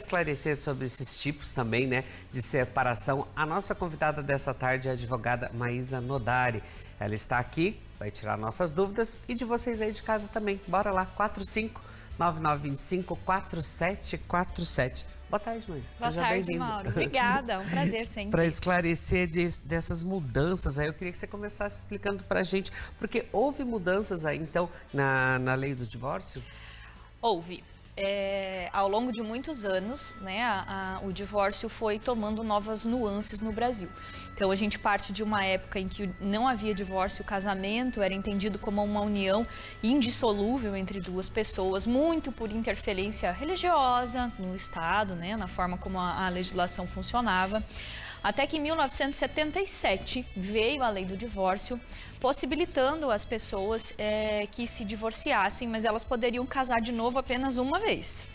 esclarecer sobre esses tipos também, né, de separação, a nossa convidada dessa tarde é a advogada Maísa Nodari. Ela está aqui, vai tirar nossas dúvidas e de vocês aí de casa também. Bora lá, 4599254747. Boa tarde, Maísa. Boa tarde, Mauro. Obrigada, é um prazer sempre. Para esclarecer dessas mudanças aí, eu queria que você começasse explicando para a gente, porque houve mudanças aí, então, na lei do divórcio? Houve. Ao longo de muitos anos, né, o divórcio foi tomando novas nuances no Brasil. Então, a gente parte de uma época em que não havia divórcio, o casamento era entendido como uma união indissolúvel entre duas pessoas, muito por interferência religiosa no Estado, né, na forma como a legislação funcionava. Até que em 1977 veio a lei do divórcio, possibilitando as pessoas que se divorciassem, mas elas poderiam casar de novo apenas uma vez.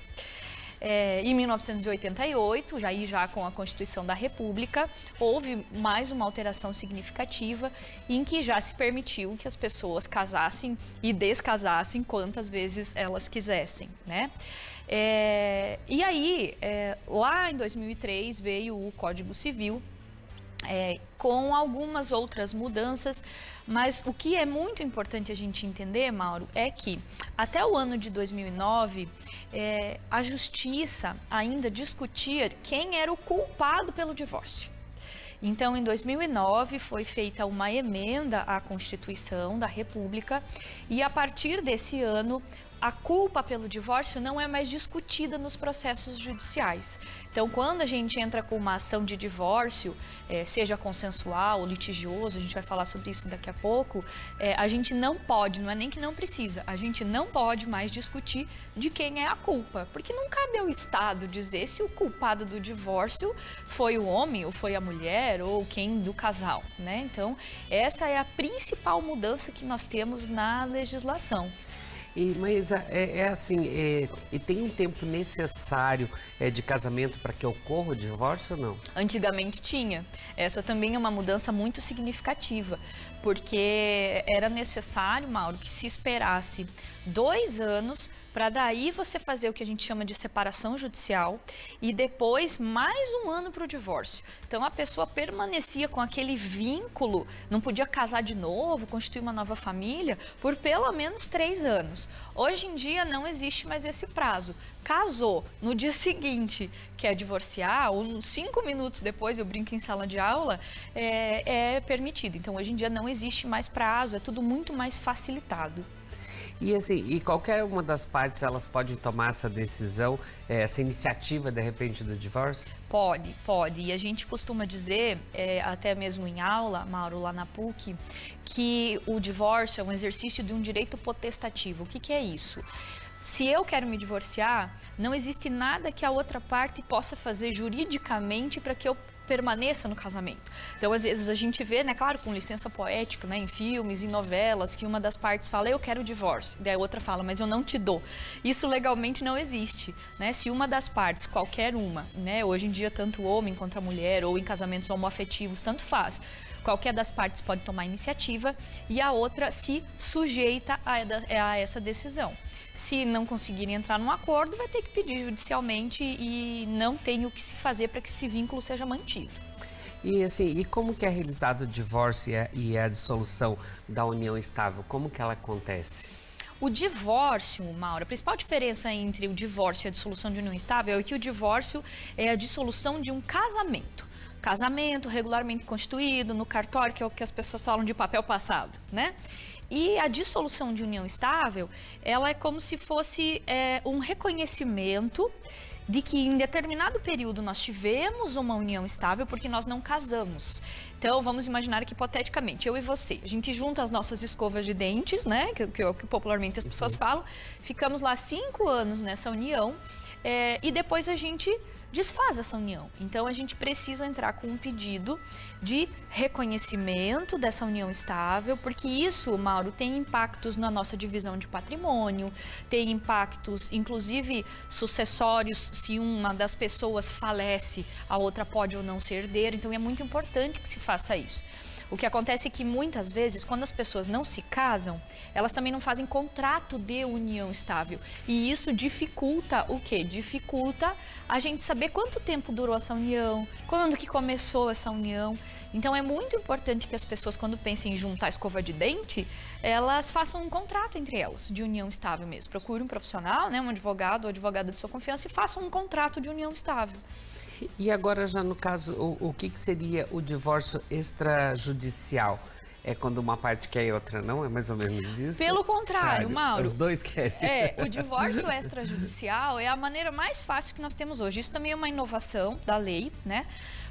Em 1988, já com a Constituição da República, houve mais uma alteração significativa em que já se permitiu que as pessoas casassem e descasassem quantas vezes elas quisessem, né? E aí, lá em 2003, veio o Código Civil, com algumas outras mudanças, mas o que é muito importante a gente entender, Mauro, é que até o ano de 2009, a Justiça ainda discutia quem era o culpado pelo divórcio. Então, em 2009, foi feita uma emenda à Constituição da República e, a partir desse ano, a culpa pelo divórcio não é mais discutida nos processos judiciais. Então, quando a gente entra com uma ação de divórcio, seja consensual ou litigioso, a gente vai falar sobre isso daqui a pouco, a gente não pode, não é nem que não precisa, a gente não pode mais discutir de quem é a culpa, porque não cabe ao Estado dizer se o culpado do divórcio foi o homem, ou foi a mulher, ou quem do casal, né? Então, essa é a principal mudança que nós temos na legislação. Mas assim, e tem um tempo necessário de casamento para que ocorra o divórcio ou não? Antigamente tinha. Essa também é uma mudança muito significativa, porque era necessário, Mauro, que se esperasse 2 anos para daí você fazer o que a gente chama de separação judicial e depois mais 1 ano para o divórcio. Então a pessoa permanecia com aquele vínculo, não podia casar de novo, constituir uma nova família por pelo menos 3 anos. Hoje em dia não existe mais esse prazo. Casou, no dia seguinte quer divorciar, ou 5 minutos depois, eu brinco em sala de aula, é permitido. Então hoje em dia não existe mais prazo, é tudo muito mais facilitado. E assim, qualquer uma das partes, elas podem tomar essa decisão, essa iniciativa, de repente, do divórcio? Pode. E a gente costuma dizer, até mesmo em aula, Mauro, lá na PUC, que o divórcio é um exercício de um direito potestativo. O que é isso? Se eu quero me divorciar, não existe nada que a outra parte possa fazer juridicamente para que eu permaneça no casamento. Então, às vezes, a gente vê, né, claro, com licença poética, né, em filmes, em novelas, que uma das partes fala, eu quero o divórcio, daí a outra fala, mas eu não te dou. Isso legalmente não existe, né? Se uma das partes, qualquer uma, né, hoje em dia tanto o homem quanto a mulher, ou em casamentos homoafetivos, tanto faz, qualquer das partes pode tomar iniciativa e a outra se sujeita a essa decisão. Se não conseguirem entrar num acordo, vai ter que pedir judicialmente e não tem o que se fazer para que esse vínculo seja mantido. E assim, e como que é realizado o divórcio e a dissolução da união estável? Como que ela acontece? O divórcio, Maura, a principal diferença entre o divórcio e a dissolução de união estável é que o divórcio é a dissolução de um casamento. Casamento regularmente constituído no cartório, que é o que as pessoas falam de papel passado, né? E a dissolução de união estável, ela é como se fosse um reconhecimento de que em determinado período nós tivemos uma união estável porque nós não casamos. Então, vamos imaginar que, hipoteticamente, eu e você, a gente junta as nossas escovas de dentes, né, que é o que popularmente as pessoas falam, ficamos lá 5 anos nessa união e depois a gente desfaz essa união. Então, a gente precisa entrar com um pedido de reconhecimento dessa união estável, porque isso, Mauro, tem impactos na nossa divisão de patrimônio, tem impactos, inclusive, sucessórios. Se uma das pessoas falece, a outra pode ou não ser herdeira. Então, é muito importante que se faça isso. O que acontece é que muitas vezes, quando as pessoas não se casam, elas também não fazem contrato de união estável. E isso dificulta o quê? Dificulta a gente saber quanto tempo durou essa união, quando que começou essa união. Então é muito importante que as pessoas, quando pensem em juntar escova de dente, elas façam um contrato entre elas, de união estável mesmo. Procure um profissional, né, um advogado ou advogada de sua confiança e façam um contrato de união estável. E agora já no caso, o que seria o divórcio extrajudicial? É quando uma parte quer e outra não? É mais ou menos isso? Pelo contrário, Mauro. Os dois querem. O divórcio extrajudicial é a maneira mais fácil que nós temos hoje. Isso também é uma inovação da lei, né?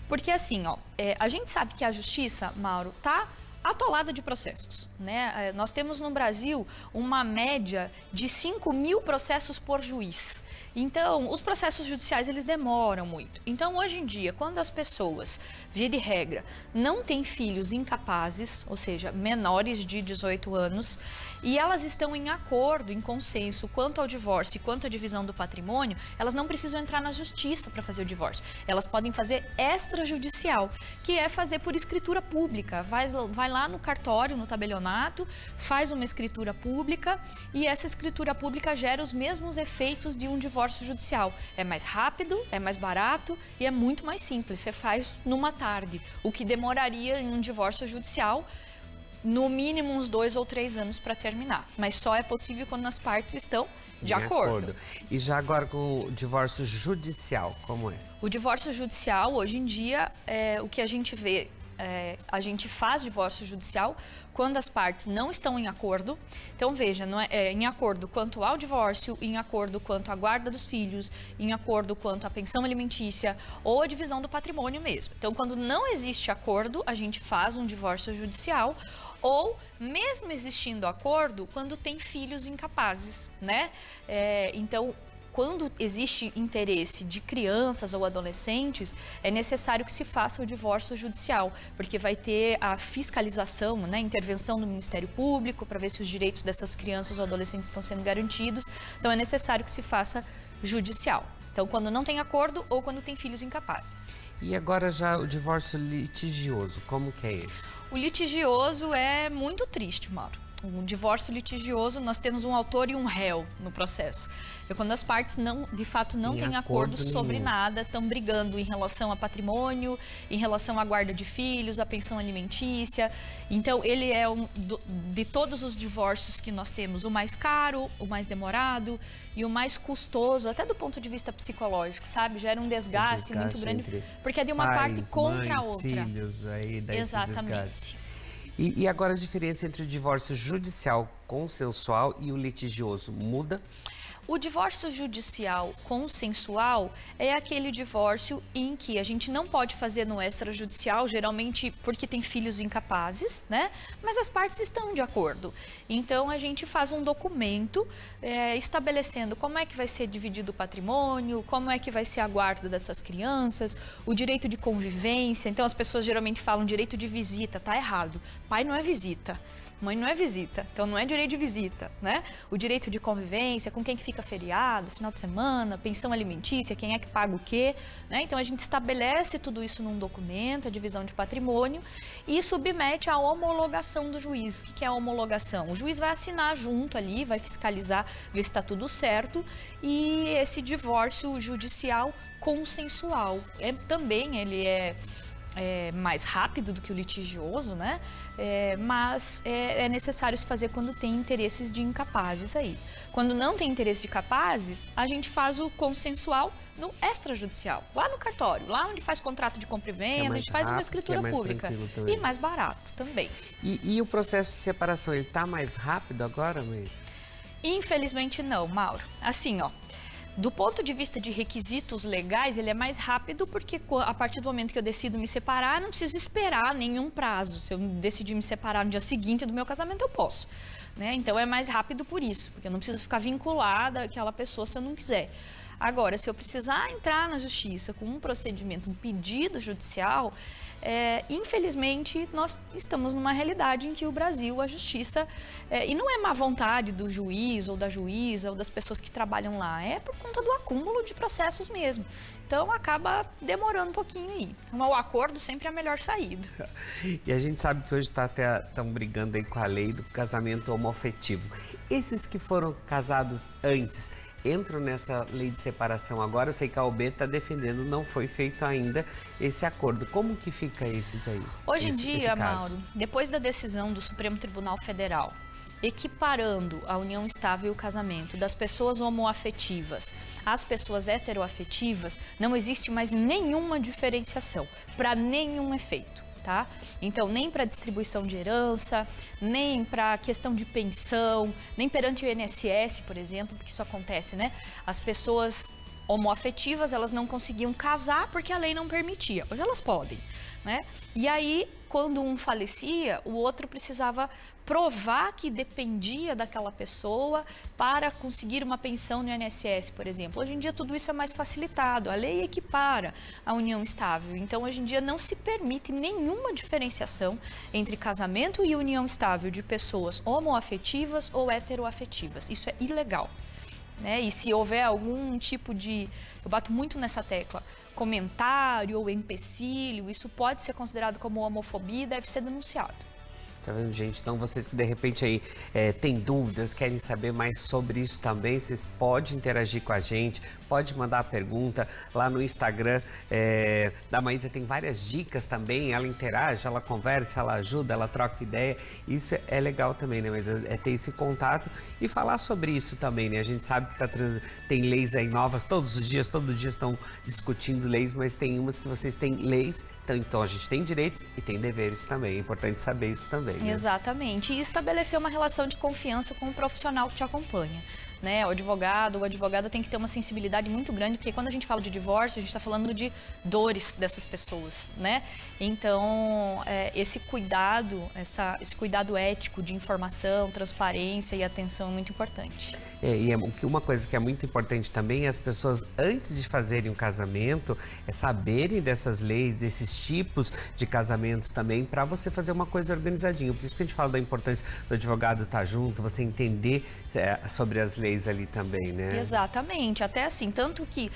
Porque assim, ó, a gente sabe que a justiça, Mauro, tá atolada de processos, né? Nós temos no Brasil uma média de 5.000 processos por juiz. Então, os processos judiciais, eles demoram muito. Então, hoje em dia, quando as pessoas, via de regra, não têm filhos incapazes, ou seja, menores de 18 anos, e elas estão em acordo, em consenso, quanto ao divórcio e quanto à divisão do patrimônio, elas não precisam entrar na justiça para fazer o divórcio. Elas podem fazer extrajudicial, que é fazer por escritura pública. Vai lá no cartório, no tabelionato, faz uma escritura pública e essa escritura pública gera os mesmos efeitos de um divórcio judicial. É mais rápido, é mais barato e é muito mais simples. Você faz numa tarde, o que demoraria em um divórcio judicial no mínimo uns 2 ou 3 anos para terminar. Mas só é possível quando as partes estão de acordo. E já agora com o divórcio judicial, como é? O divórcio judicial, hoje em dia, o que a gente vê, a gente faz divórcio judicial quando as partes não estão em acordo. Então, veja, não em acordo quanto ao divórcio, em acordo quanto à guarda dos filhos, em acordo quanto à pensão alimentícia ou a divisão do patrimônio mesmo. Então, quando não existe acordo, a gente faz um divórcio judicial. Ou, mesmo existindo acordo, quando tem filhos incapazes, né? Então, quando existe interesse de crianças ou adolescentes, é necessário que se faça o divórcio judicial, porque vai ter a fiscalização, né, intervenção do Ministério Público para ver se os direitos dessas crianças ou adolescentes estão sendo garantidos. Então, é necessário que se faça judicial. Então, quando não tem acordo ou quando tem filhos incapazes. E agora já o divórcio litigioso, como que é esse? O litigioso é muito triste, Mauro. O divórcio litigioso, nós temos um autor e um réu no processo. É quando as partes de fato não têm acordo sobre nada, estão brigando em relação a patrimônio, em relação à guarda de filhos, à pensão alimentícia. Então, ele é de todos os divórcios que nós temos, o mais caro, o mais demorado e o mais custoso, até do ponto de vista psicológico, sabe? Gera um desgaste muito grande, porque é de uma parte contra a outra. Filhos, aí dá Exatamente. E agora a diferença entre o divórcio judicial consensual e o litigioso muda? O divórcio judicial consensual é aquele divórcio em que a gente não pode fazer no extrajudicial, geralmente porque tem filhos incapazes, né? Mas as partes estão de acordo. Então, a gente faz um documento estabelecendo como é que vai ser dividido o patrimônio, como é que vai ser a guarda dessas crianças, o direito de convivência. Então, as pessoas geralmente falam direito de visita, tá errado. Pai não é visita. Mãe não é visita, então não é direito de visita, né? O direito de convivência, com quem que fica feriado, final de semana, pensão alimentícia, quem é que paga o quê, né? Então a gente estabelece tudo isso num documento, a divisão de patrimônio, e submete à homologação do juiz. O que é a homologação? O juiz vai assinar junto ali, vai fiscalizar, ver se está tudo certo, e esse divórcio judicial consensual. Ele é mais rápido do que o litigioso, né? Mas é necessário se fazer quando tem interesses de incapazes aí. Quando não tem interesse de capazes, a gente faz o consensual no extrajudicial, lá no cartório, lá onde faz contrato de compra e venda, a gente faz uma escritura pública. E mais barato também. E o processo de separação, ele tá mais rápido agora mesmo? Infelizmente não, Mauro. Assim, ó. Do ponto de vista de requisitos legais, ele é mais rápido porque a partir do momento que eu decido me separar, eu não preciso esperar nenhum prazo. Se eu decidir me separar no dia seguinte do meu casamento, eu posso, né? Então é mais rápido por isso, porque eu não preciso ficar vinculada àquela pessoa se eu não quiser. Agora, se eu precisar entrar na justiça com um procedimento, um pedido judicial, infelizmente, nós estamos numa realidade em que o Brasil, a justiça, e não é má vontade do juiz ou da juíza ou das pessoas que trabalham lá, é por conta do acúmulo de processos mesmo. Então, acaba demorando um pouquinho aí. Então, o acordo sempre é a melhor saída. E a gente sabe que hoje estão brigando aí com a lei do casamento homoafetivo. Esses que foram casados antes entram nessa lei de separação agora? Eu sei que a OAB está defendendo, não foi feito ainda esse acordo. Como que fica esses aí? Hoje em dia, Mauro, depois da decisão do Supremo Tribunal Federal, equiparando a união estável e o casamento das pessoas homoafetivas às pessoas heteroafetivas, não existe mais nenhuma diferenciação para nenhum efeito. Tá? Então, nem para distribuição de herança, nem para questão de pensão, nem perante o INSS, por exemplo, porque isso acontece, né? As pessoas homoafetivas, elas não conseguiam casar porque a lei não permitia. Hoje elas podem, né? E aí, quando um falecia, o outro precisava provar que dependia daquela pessoa para conseguir uma pensão no INSS, por exemplo. Hoje em dia tudo isso é mais facilitado, a lei equipara a união estável. Então, hoje em dia não se permite nenhuma diferenciação entre casamento e união estável de pessoas homoafetivas ou heteroafetivas. Isso é ilegal, né? E se houver algum tipo de, eu bato muito nessa tecla, comentário ou empecilho, isso pode ser considerado como homofobia e deve ser denunciado. Tá vendo, gente? Então, vocês que de repente aí têm dúvidas, querem saber mais sobre isso também, vocês podem interagir com a gente, pode mandar a pergunta lá no Instagram da Maísa, tem várias dicas também, ela interage, ela conversa, ela ajuda, ela troca ideia, isso é legal também, né? Mas é ter esse contato e falar sobre isso também, né? A gente sabe que tem leis aí novas, todo dia estão discutindo leis, mas tem umas que vocês têm leis, então a gente tem direitos e tem deveres também, é importante saber isso também. Né? Exatamente, e estabelecer uma relação de confiança com o profissional que te acompanha. Né? O advogado ou a advogada tem que ter uma sensibilidade muito grande, porque quando a gente fala de divórcio, a gente está falando de dores dessas pessoas, né? Então, esse cuidado ético de informação, transparência e atenção é muito importante. E uma coisa que é muito importante também é as pessoas, antes de fazerem um casamento, saberem dessas leis, desses tipos de casamentos também, para você fazer uma coisa organizadinha. Por isso que a gente fala da importância do advogado estar junto, você entender sobre as leis ali também, né? Exatamente, até assim, tanto que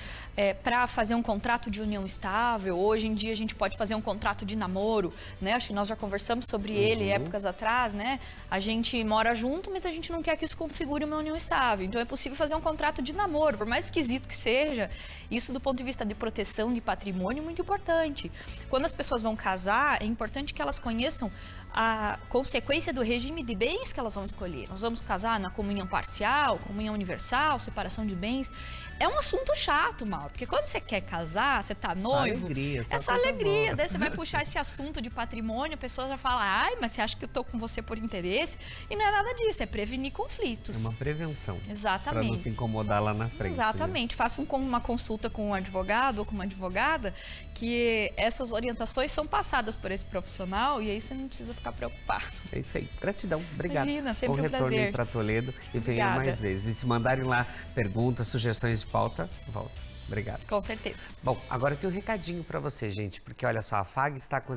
para fazer um contrato de união estável, hoje em dia a gente pode fazer um contrato de namoro, né? Acho que nós já conversamos sobre ele épocas atrás, né? A gente mora junto, mas a gente não quer que isso configure uma união estável. Então é possível fazer um contrato de namoro, por mais esquisito que seja, isso do ponto de vista de proteção de patrimônio é muito importante. Quando as pessoas vão casar, é importante que elas conheçam a consequência do regime de bens que elas vão escolher. Nós vamos casar na comunhão parcial, comunhão universal, separação de bens. É um assunto chato, Mauro, porque quando você quer casar, você tá noivo, essa alegria, daí você vai puxar esse assunto de patrimônio, a pessoa já fala, ai, mas você acha que eu tô com você por interesse? E não é nada disso, é prevenir conflitos. É uma prevenção. Exatamente. Para não se incomodar lá na frente. Exatamente. Né? Faça uma consulta com um advogado ou com uma advogada, que essas orientações são passadas por esse profissional e aí você não precisa ficar preocupado. É isso aí. Gratidão. Obrigado. Imagina, sempre um prazer. Bom retorno aí para Toledo e venha mais vezes. E se mandarem lá perguntas, sugestões de pauta, volta. Obrigado. Com certeza. Bom, agora eu tenho um recadinho para você, gente, porque olha só, a FAG está com